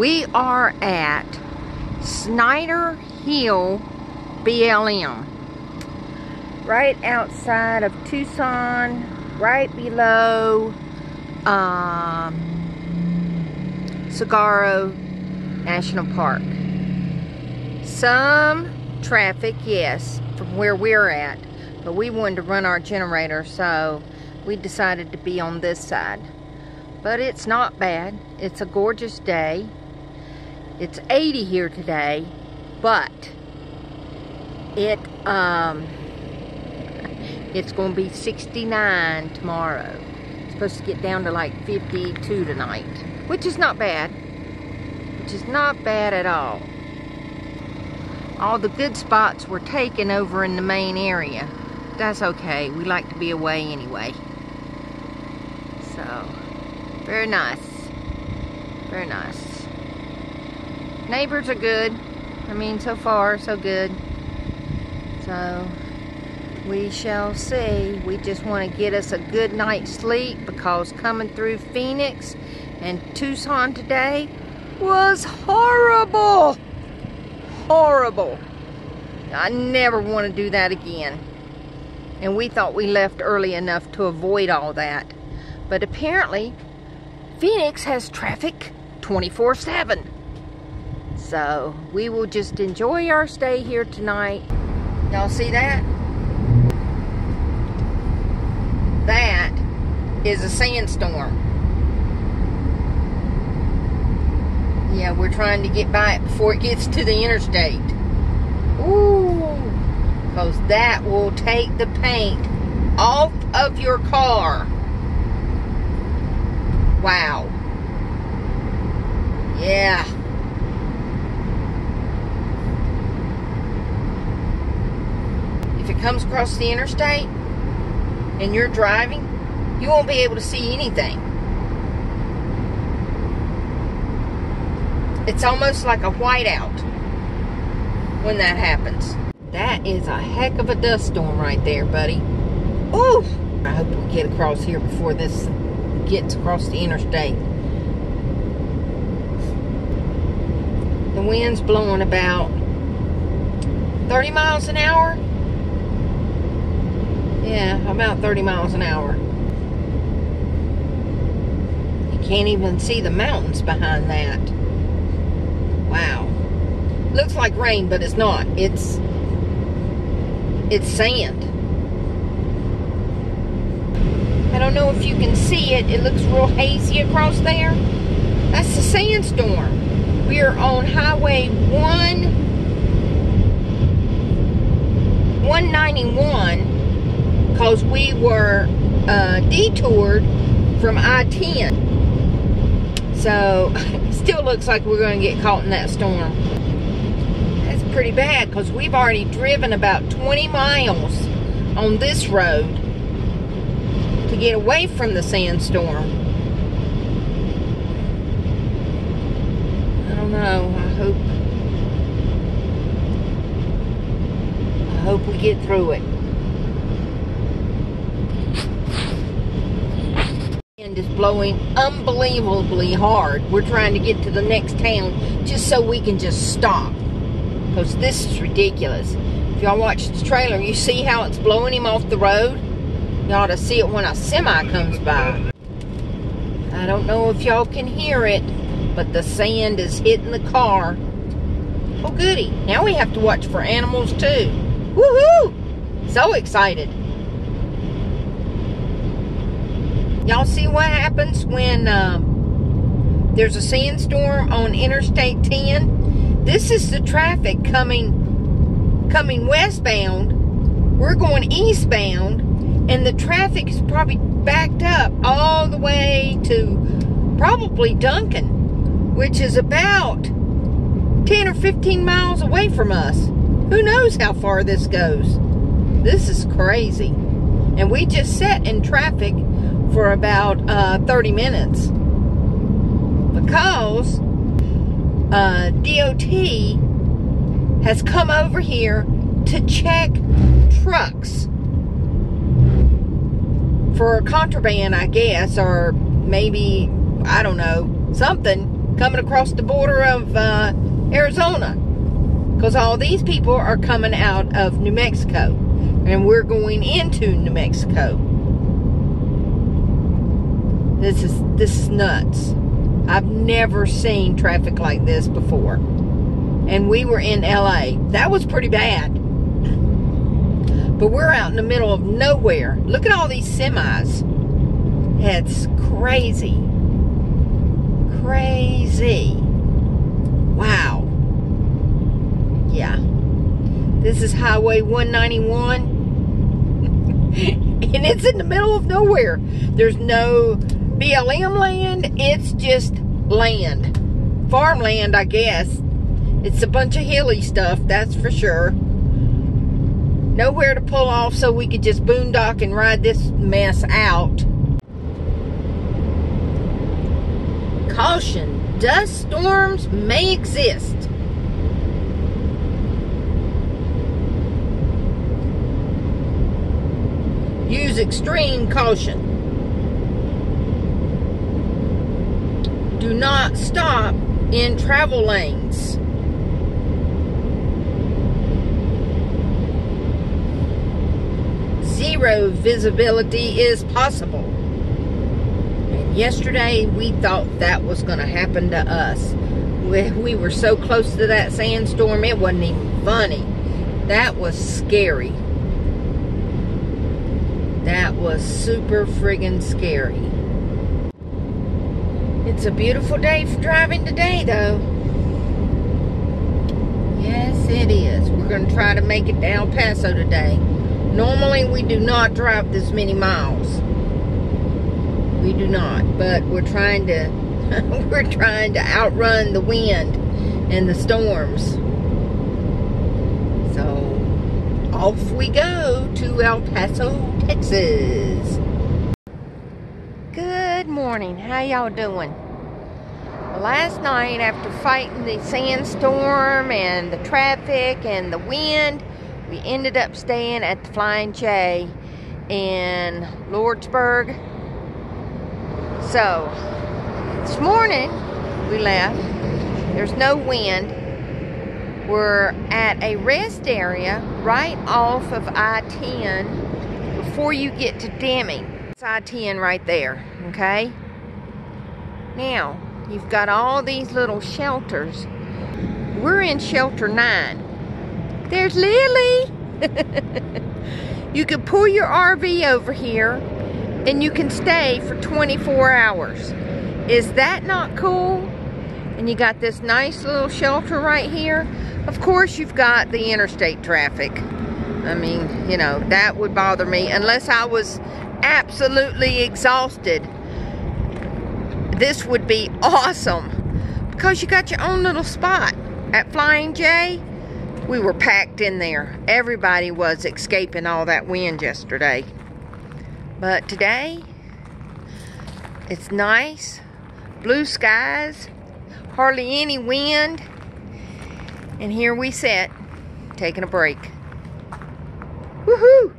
We are at Sunder Hill BLM, right outside of Tucson, right below Saguaro National Park. Some traffic, yes, from where we're at, but we wanted to run our generator, so we decided to be on this side. But it's not bad. It's a gorgeous day. It's 80 here today, but it's going to be 69 tomorrow. It's supposed to get down to like 52 tonight, which is not bad. Which is not bad at all. All the good spots were taken over in the main area. That's okay. We like to be away anyway. So, very nice. Very nice. Neighbors are good. I mean, so far, so good. So, we shall see. We just want to get us a good night's sleep, because coming through Phoenix and Tucson today was horrible. Horrible. I never want to do that again. And we thought we left early enough to avoid all that. But apparently, Phoenix has traffic 24/7. So, we will just enjoy our stay here tonight. Y'all see that? That is a sandstorm. Yeah, we're trying to get by it before it gets to the interstate. Ooh, because that will take the paint off of your car. Wow. Yeah. If it comes across the interstate and you're driving, you won't be able to see anything. It's almost like a whiteout when that happens. That is a heck of a dust storm right there, buddy. Ooh! I hope we get across here before this gets across the interstate. The wind's blowing about 30 miles an hour. Yeah, about 30 miles an hour. You can't even see the mountains behind that. Wow. Looks like rain, but it's not. It's sand. I don't know if you can see it. It looks real hazy across there. That's the sandstorm. We are on Highway 191 because we were detoured from I-10. So, still looks like we're going to get caught in that storm. That's pretty bad, because we've already driven about 20 miles on this road to get away from the sandstorm. I don't know. I hope we get through it. Wind is blowing unbelievably hard. We're trying to get to the next town just so we can just stop, because this is ridiculous. If y'all watch the trailer, you see how it's blowing him off the road? You ought to see it when a semi comes by. I don't know if y'all can hear it, but the sand is hitting the car. Oh goody, now we have to watch for animals too. Woohoo! So excited. Y'all see what happens when there's a sandstorm on Interstate 10? This is the traffic coming westbound. We're going eastbound, and the traffic is probably backed up all the way to probably Duncan, which is about 10 or 15 miles away from us. Who knows how far this goes? This is crazy. And we just sat in traffic for about 30 minutes because DOT has come over here to check trucks for contraband, I guess, or maybe, I don't know, something. coming across the border of Arizona. Because all these people are coming out of New Mexico. And we're going into New Mexico. This is nuts. I've never seen traffic like this before. And we were in LA. That was pretty bad. But we're out in the middle of nowhere. Look at all these semis. It's crazy. Crazy. Wow. Yeah. This is Highway 191. And it's in the middle of nowhere. There's no BLM land. It's just land. Farmland, I guess. It's a bunch of hilly stuff, that's for sure. Nowhere to pull off so we could just boondock and ride this mess out. Caution, dust storms may exist. Use extreme caution. Do not stop in travel lanes. Zero visibility is possible. And yesterday we thought that was going to happen to us. We were so close to that sandstorm, it wasn't even funny. That was scary. That was super friggin' scary. It's a beautiful day for driving today, though. Yes, it is. We're going to try to make it to El Paso today. Normally, we do not drive this many miles. We do not, but we're trying to outrun the wind and the storms. So, off we go to El Paso, Texas. Good morning. How y'all doing? Last night, after fighting the sandstorm and the traffic and the wind, we ended up staying at the Flying J in Lordsburg. So, this morning we left. There's no wind. We're at a rest area right off of I-10 before you get to Deming. It's I-10 right there, okay? Now, you've got all these little shelters. We're in shelter 9. There's Lily. You can pull your RV over here and you can stay for 24 hours. Is that not cool? And you got this nice little shelter right here. Of course, you've got the interstate traffic. I mean, you know, that would bother me unless I was absolutely exhausted. This would be awesome because you got your own little spot. At Flying J, we were packed in there. Everybody was escaping all that wind yesterday. But today, it's nice. Blue skies. Hardly any wind. And here we sit, taking a break. Woohoo!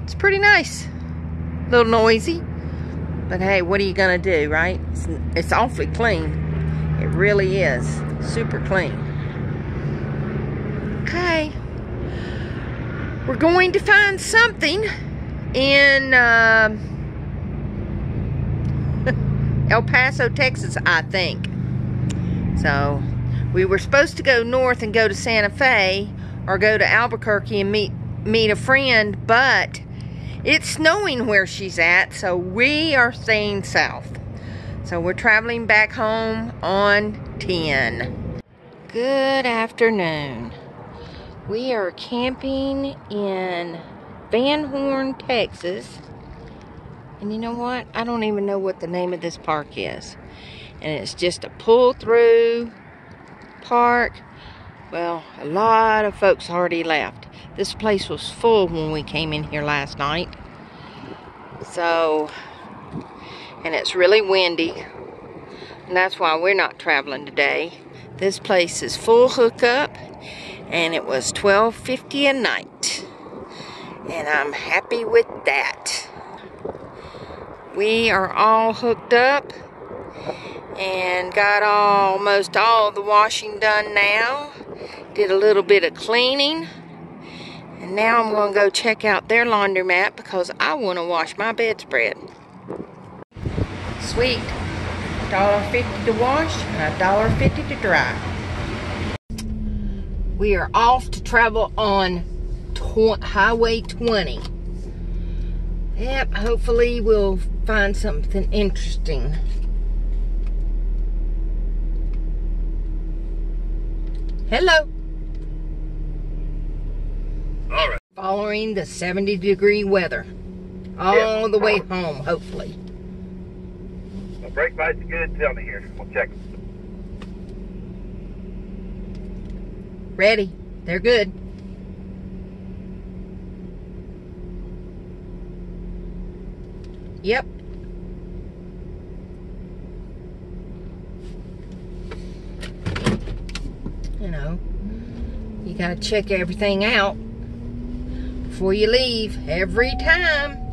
It's pretty nice. A little noisy. But hey, what are you gonna do, right? It's awfully clean. It really is. Super clean. Okay. We're going to find something in El Paso, Texas, I think. So, we were supposed to go north and go to Santa Fe or go to Albuquerque and meet a friend, but it's snowing where she's at, so we are staying south. So we're traveling back home on 10. Good afternoon. We are camping in Van Horn, Texas. And you know what? I don't even know what the name of this park is. And it's just a pull-through park. Well, a lot of folks already left. This place was full when we came in here last night. So, and it's really windy. And that's why we're not traveling today. This place is full hookup. And it was $12.50 a night. And I'm happy with that. We are all hooked up. and got almost all the washing done now. Did a little bit of cleaning, and now I'm going to go check out their laundromat because I want to wash my bedspread. Sweet. $1.50 to wash and $1.50 to dry. We are off to travel on Highway 20. Yep, hopefully we'll find something interesting. Hello. All right. Following the 70-degree weather all the way home, hopefully. The brake lights are good. Tell me here. We'll check them. Ready. They're good. Yep. You know, you gotta check everything out before you leave every time.